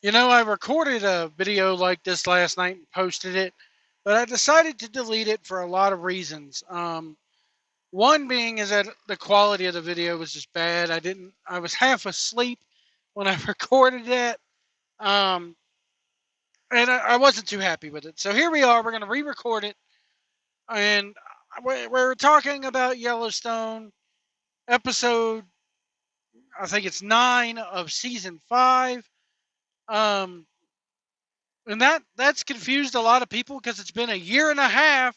I recorded a video like this last night and posted it, but I decided to delete it for a lot of reasons. One being is that the quality of the video was just bad. I was half asleep when I recorded it, um, and I wasn't too happy with it. So here we are. We're going to re-record it, and we're talking about Yellowstone episode. I think it's 9 of season 5. Um, And that's confused a lot of people because it's been a year and a half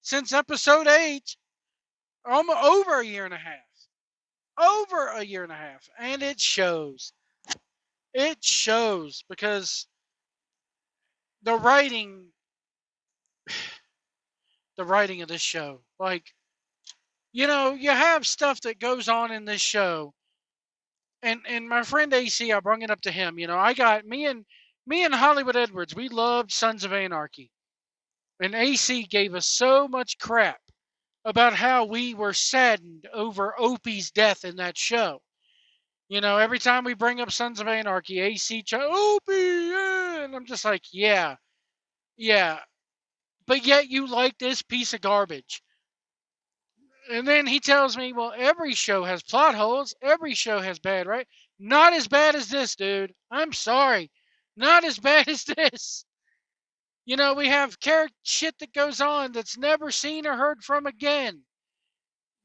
since episode 8, almost over a year and a half. Over a year and a half. And it shows. It shows because the writing the writing of this show. Like, you have stuff that goes on in this show. And my friend AC, I brung it up to him. I got me and Hollywood Edwards, we loved Sons of Anarchy. And AC gave us so much crap about how we were saddened over Opie's death in that show. Every time we bring up Sons of Anarchy, Opie, yeah. And I'm just like, yeah, yeah. But yet you like this piece of garbage. And then he tells me, well, every show has plot holes. Every show has bad, right? Not as bad as this, dude. I'm sorry. Not as bad as this. We have character shit that goes on that's never seen or heard from again.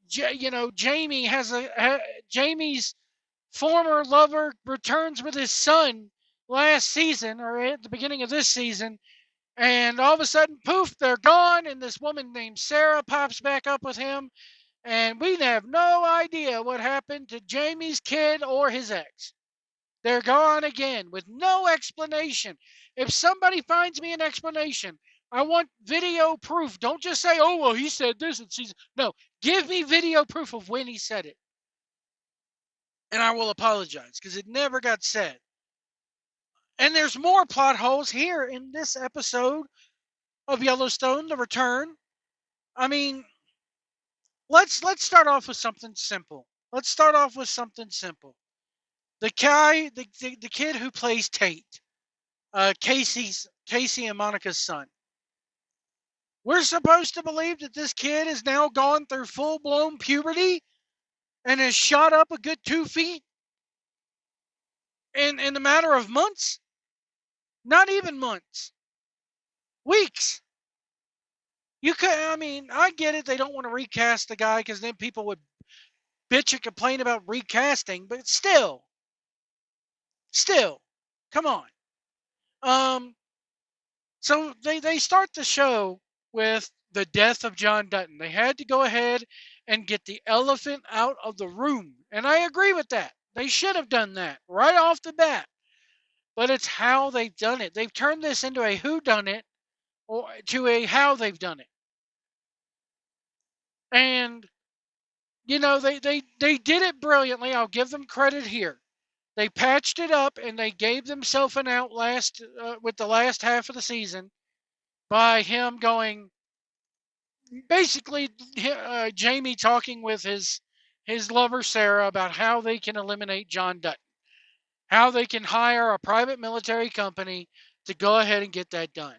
Jamie Jamie's former lover returns with his son last season or at the beginning of this season, and all of a sudden, poof, they're gone, and this woman named Sarah pops back up with him, and we have no idea what happened to Jamie's kid or his ex. They're gone again with no explanation. If somebody finds me an explanation, I want video proof. Don't just say, oh, well, he said this and she's. No, give me video proof of when he said it. And I will apologize because it never got said. And there's more plot holes here in this episode of Yellowstone, The Return. I mean, let's start off with something simple. Let's start off with something simple. The guy, the kid who plays Tate, Casey and Monica's son. We're supposed to believe that this kid has now gone through full blown puberty and has shot up a good 2 feet in a matter of months. Not even months, weeks. I get it. They don't want to recast the guy because then people would bitch and complain about recasting, but still, come on. Um, so they start the show with the death of John Dutton. They had to go ahead and get the elephant out of the room, and I agree with that. They should have done that right off the bat, but it's how they've done it. They've turned this into a who done it or to a how they've done it, and they did it brilliantly. I'll give them credit here. They patched it up and they gave themselves an out with the last half of the season by him going basically Jamie talking with his lover Sarah about how they can eliminate John Dutton, how they can hire a private military company to go ahead and get that done,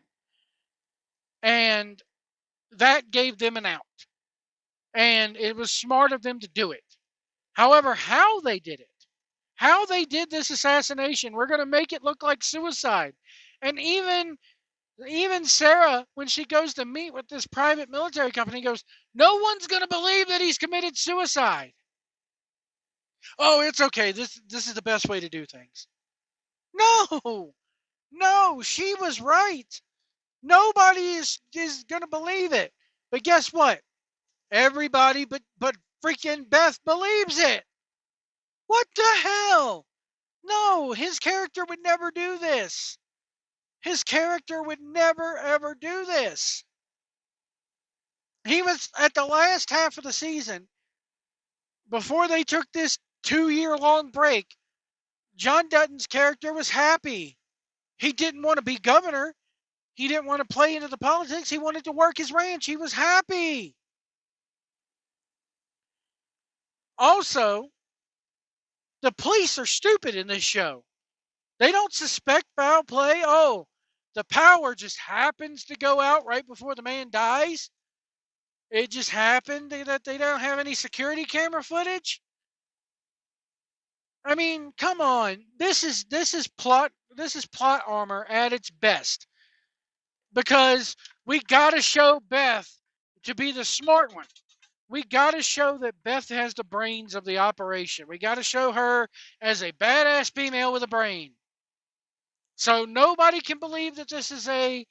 and that gave them an out, and it was smart of them to do it. However, how they did this assassination, we're going to make it look like suicide. And even Sarah, when she goes to meet with this private military company, goes, no one's going to believe that he's committed suicide. Oh, it's okay. This is the best way to do things. No, no, she was right. Nobody is going to believe it. But guess what? Everybody but freaking Beth believes it. What the hell? No, his character would never do this. His character would never, ever do this. He was at the last half of the season, before they took this 2-year long break, John Dutton's character was happy. He didn't want to be governor. He didn't want to play into the politics. He wanted to work his ranch. He was happy. Also, the police are stupid in this show. They don't suspect foul play. Oh, the power just happens to go out right before the man dies. It just happened that they don't have any security camera footage. I mean, come on. This is plot armor at its best, because we got to show Beth to be the smart one. We got to show that Beth has the brains of the operation. We got to show her as a badass female with a brain. So nobody can believe that this is a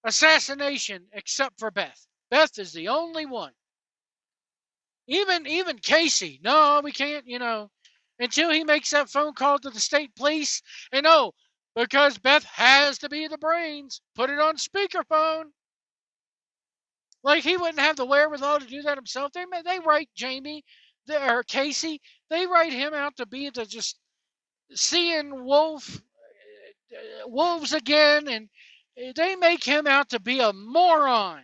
assassination except for Beth. Beth is the only one. Even Casey. No, we can't, until he makes that phone call to the state police. And oh, because Beth has to be the brains, put it on speakerphone. Like, he wouldn't have the wherewithal to do that himself. They write Jamie, or Casey, they write him out to be the just seeing wolves again, and they make him out to be a moron.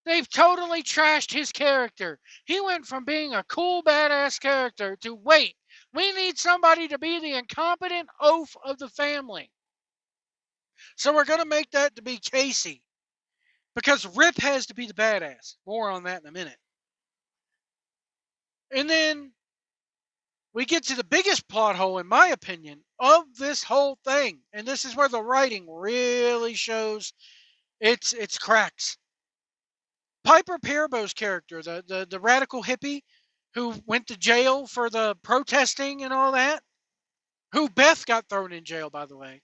They've totally trashed his character. He went from being a cool, badass character to, wait, we need somebody to be the incompetent oaf of the family. So we're going to make that to be Casey. Because Rip has to be the badass. More on that in a minute. And then we get to the biggest plot hole, in my opinion, of this whole thing. And this is where the writing really shows its cracks. Piper Perabau's character, the radical hippie who went to jail for the protesting and all that, who Beth got thrown in jail, by the way.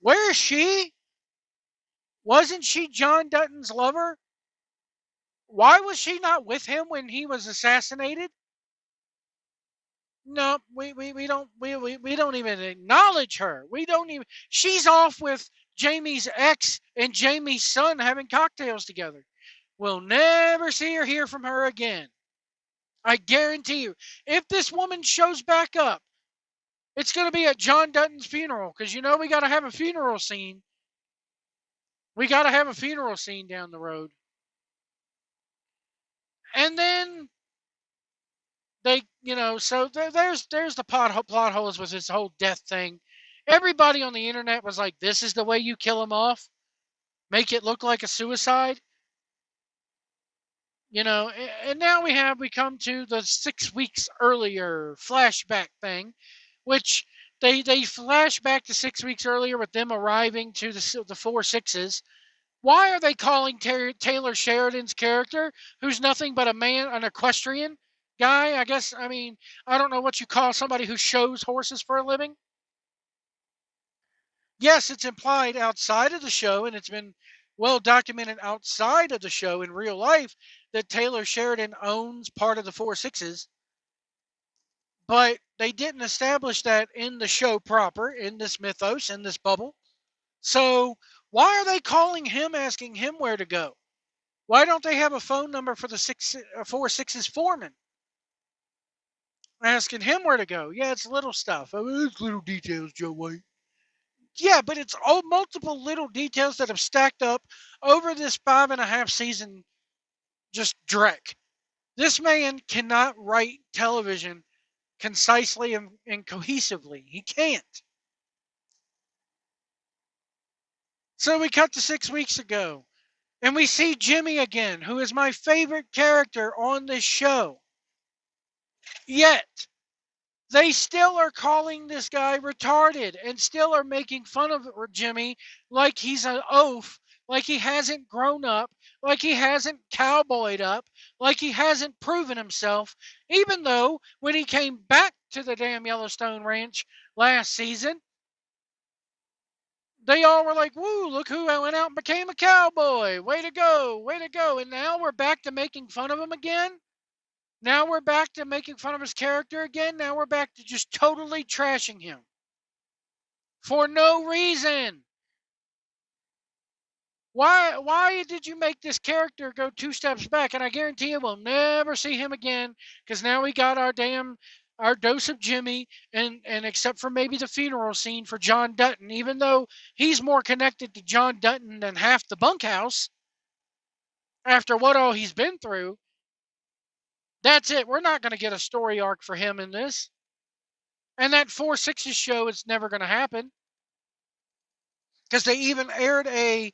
Where is she? Wasn't she John Dutton's lover? Why was she not with him when he was assassinated? No, we don't even acknowledge her. We don't even. She's off with Jamie's ex and Jamie's son having cocktails together. We'll never see or hear from her again. I guarantee you. If this woman shows back up, it's going to be at John Dutton's funeral, because we got to have a funeral scene. We got to have a funeral scene down the road. And then so there's the plot holes with this whole death thing. Everybody on the internet was like, this is the way you kill him off. Make it look like a suicide. And now we come to the 6 weeks earlier flashback thing, which they flash back to 6 weeks earlier with them arriving to the 4-6s. Why are they calling Taylor Sheridan's character, who's nothing but an equestrian guy? I guess, I don't know what you call somebody who shows horses for a living. Yes, it's implied outside of the show, and it's been well documented outside of the show in real life, that Taylor Sheridan owns part of the 4-6s. But they didn't establish that in the show proper, in this mythos, in this bubble. So why are they calling him, asking him where to go? Why don't they have a phone number for the 4-6's foreman? Asking him where to go. Yeah, it's little stuff. It's little details, Joe White. Yeah, but it's all multiple little details that have stacked up over this 5.5 season just dreck. This man cannot write television concisely and cohesively. He can't. So we cut to 6 weeks ago, and we see Jimmy again, who is my favorite character on this show. Yet, they still are calling this guy retarded and still are making fun of Jimmy like he's an oaf, like he hasn't grown up, like he hasn't cowboyed up, like he hasn't proven himself, even though when he came back to the damn Yellowstone Ranch last season, they all were like, woo, look who went out and became a cowboy. Way to go, way to go. And now we're back to making fun of him again. Now we're back to making fun of his character again. Now we're back to just totally trashing him. For no reason. Why did you make this character go 2 steps back? And I guarantee you we'll never see him again, because now we got our dose of Jimmy, and except for maybe the funeral scene for John Dutton, even though he's more connected to John Dutton than half the bunkhouse after what all he's been through. That's it. We're not going to get a story arc for him in this. And that 4/6 show is never going to happen. Because they even aired a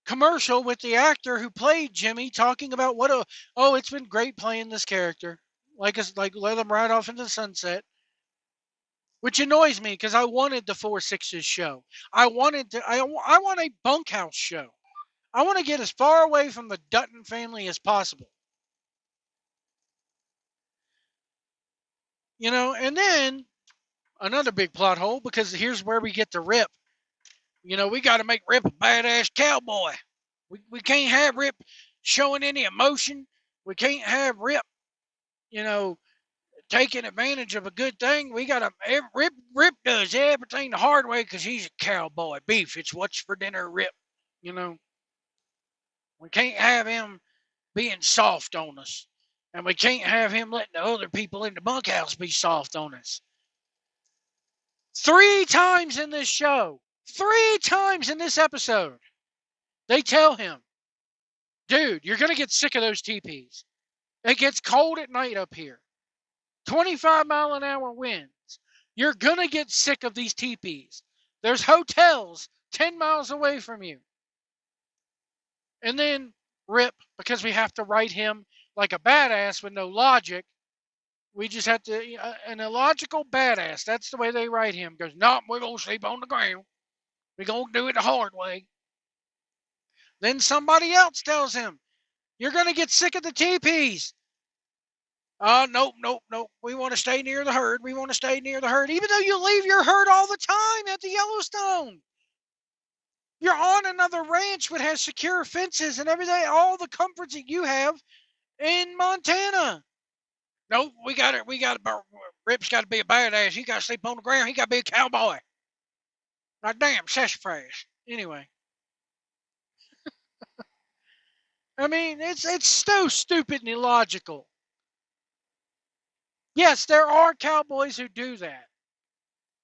commercial with the actor who played Jimmy talking about it's been great playing this character. Like let him ride off into the sunset. Which annoys me because I wanted the 4/6 show. I want a bunkhouse show. I want to get as far away from the Dutton family as possible. And then another big plot hole, because here's where we get to Rip. We got to make Rip a badass cowboy. We can't have Rip showing any emotion. We can't have Rip, taking advantage of a good thing. We got to Rip does everything the hard way because he's a cowboy. Beef, it's what's for dinner, Rip. You know, we can't have him being soft on us. And we can't have him letting the other people in the bunkhouse be soft on us. 3 times in this show, 3 times in this episode, they tell him, dude, you're going to get sick of those teepees. It gets cold at night up here. 25-mile-an-hour winds. You're going to get sick of these teepees. There's hotels 10 miles away from you. And then Rip, because we have to write him like a badass with no logic, we just have to, an illogical badass. That's the way they write him. Goes, no, we're going to sleep on the ground. We're going to do it the hard way. Then somebody else tells him, you're going to get sick of the teepees. Nope. We want to stay near the herd. We want to stay near the herd. Even though you leave your herd all the time at the Yellowstone. You're on another ranch that has secure fences and everything, all the comforts that you have in Montana. Nope, Rip's got to be a badass. He got to sleep on the ground. He got to be a cowboy. Like, damn, sassafras. Anyway. I mean, it's so stupid and illogical. Yes, there are cowboys who do that.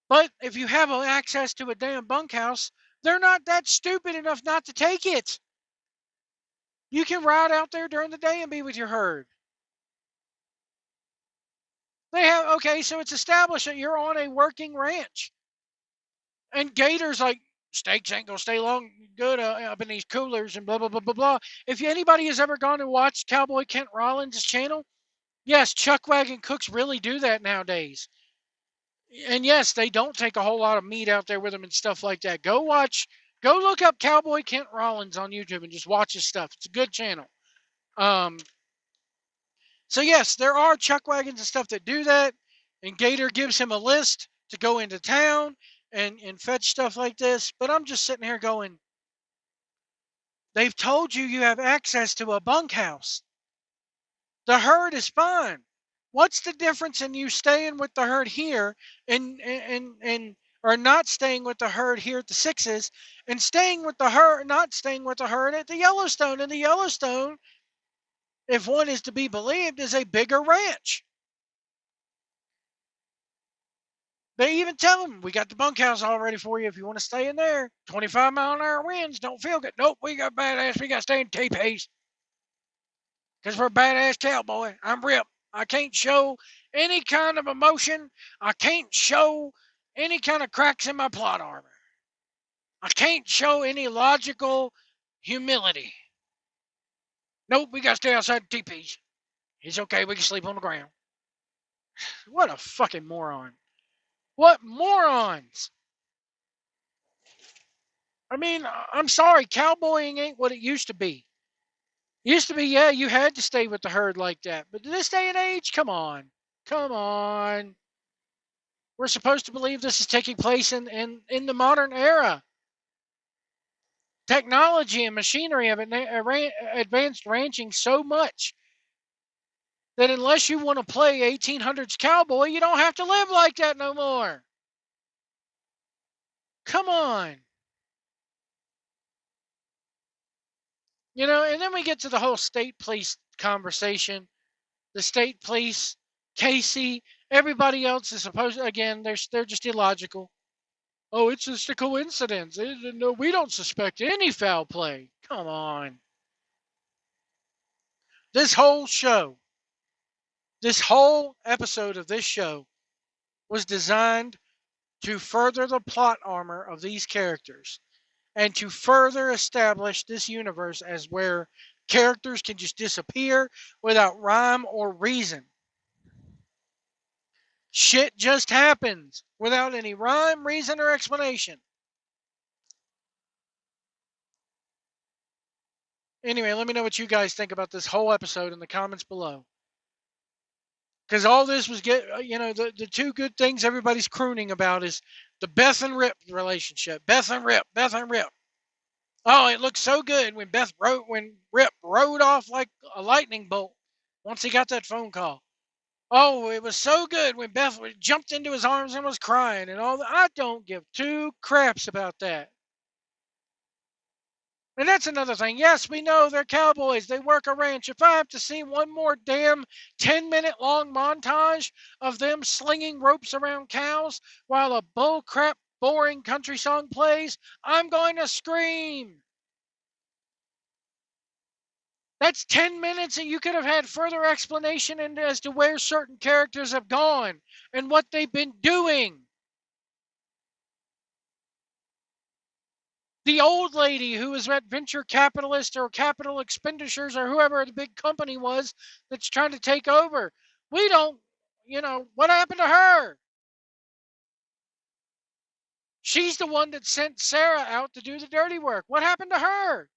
But if you have access to a damn bunkhouse, they're not that stupid enough not to take it. You can ride out there during the day and be with your herd. So it's established that you're on a working ranch. And Gator's like, steaks ain't going to stay long good up in these coolers and blah, blah, blah, blah, blah. If anybody has ever gone and watched Cowboy Kent Rollins' channel, yes, chuck wagon cooks really do that nowadays. And yes, they don't take a whole lot of meat out there with them and stuff like that. Go look up Cowboy Kent Rollins on YouTube and just watch his stuff. It's a good channel. So yes, there are chuck wagons and stuff that do that. And Gator gives him a list to go into town and fetch stuff like this. But I'm just sitting here going, they've told you have access to a bunkhouse. The herd is fine. What's the difference in you staying with the herd here and or not staying with the herd here at the Sixes and not staying with the herd at the Yellowstone? And the Yellowstone, if one is to be believed, is a bigger ranch. They even tell them, we got the bunkhouse all ready for you if you want to stay in there. 25-mile-an-hour winds, don't feel good. Nope, we got badass. We got to stay in teepees. Because we're a badass cowboy. I'm Rip. I can't show any kind of emotion. I can't show any kind of cracks in my plot armor. I can't show any logical humility. Nope, we got to stay outside the teepees. It's okay, we can sleep on the ground. What a fucking moron. What morons! I mean, I'm sorry, cowboying ain't what it used to be. Used to be, yeah, you had to stay with the herd like that. But in this day and age, come on. Come on. We're supposed to believe this is taking place in the modern era. Technology and machinery have advanced ranching so much that unless you want to play 1800s cowboy, you don't have to live like that no more. Come on. And then we get to the whole state police conversation. The state police, Casey, everybody else is supposed, again, they're just illogical. Oh, it's just a coincidence. No, we don't suspect any foul play. Come on. This whole show This whole episode of this show was designed to further the plot armor of these characters and to further establish this universe as where characters can just disappear without rhyme or reason. Shit just happens without any rhyme, reason, or explanation. Anyway, let me know what you guys think about this whole episode in the comments below. Because all this was the two good things everybody's crooning about is the Beth and Rip relationship. Beth and Rip, Beth and Rip. Oh, it looked so good when Rip rode off like a lightning bolt once he got that phone call. Oh, it was so good when Beth jumped into his arms and was crying and all that. I don't give two craps about that. And that's another thing. Yes, we know they're cowboys. They work a ranch. If I have to see one more damn 10-minute long montage of them slinging ropes around cows while a bullcrap boring country song plays, I'm going to scream. That's 10 minutes and you could have had further explanation as to where certain characters have gone and what they've been doing. The old lady who was at venture capitalist or capital expenditures or whoever the big company was that's trying to take over. We don't, what happened to her? She's the one that sent Sarah out to do the dirty work. What happened to her?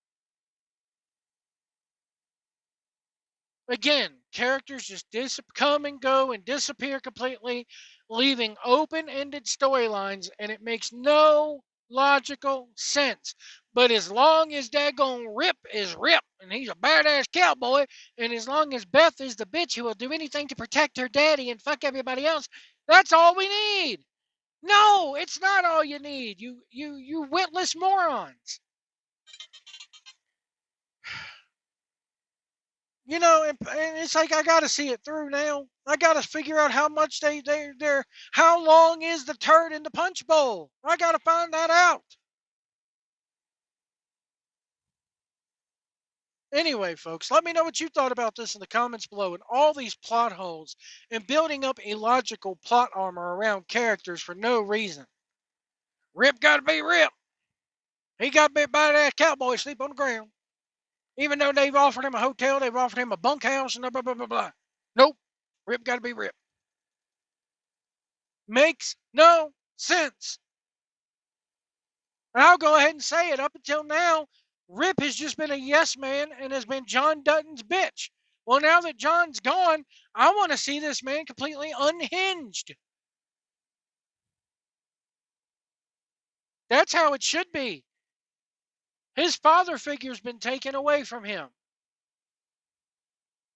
Again, characters just come and go and disappear completely, leaving open-ended storylines, and it makes no logical sense. But as long as daggone Rip is Rip, and he's a badass cowboy, and as long as Beth is the bitch who will do anything to protect her daddy and fuck everybody else, that's all we need. No, it's not all you need. You witless morons. And it's like I got to see it through now. I got to figure out how much they're how long is the turd in the punch bowl? I got to find that out. Anyway, folks, let me know what you thought about this in the comments below and all these plot holes and building up illogical plot armor around characters for no reason. Rip got to be Rip. He got to be a badass cowboy sleep on the ground. Even though they've offered him a hotel, they've offered him a bunkhouse and blah, blah, blah, blah. Nope. Rip got to be Rip. Makes no sense. And I'll go ahead and say it. Up until now, Rip has just been a yes man and has been John Dutton's bitch. Well, now that John's gone, I want to see this man completely unhinged. That's how it should be. His father figure's been taken away from him.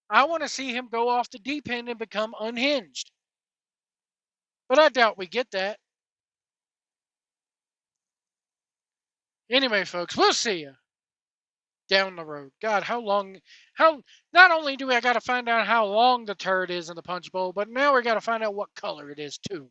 I want to see him go off the deep end and become unhinged. But I doubt we get that. Anyway, folks, we'll see you down the road. God, not only do I got to find out how long the turd is in the punch bowl, but now we got to find out what color it is too.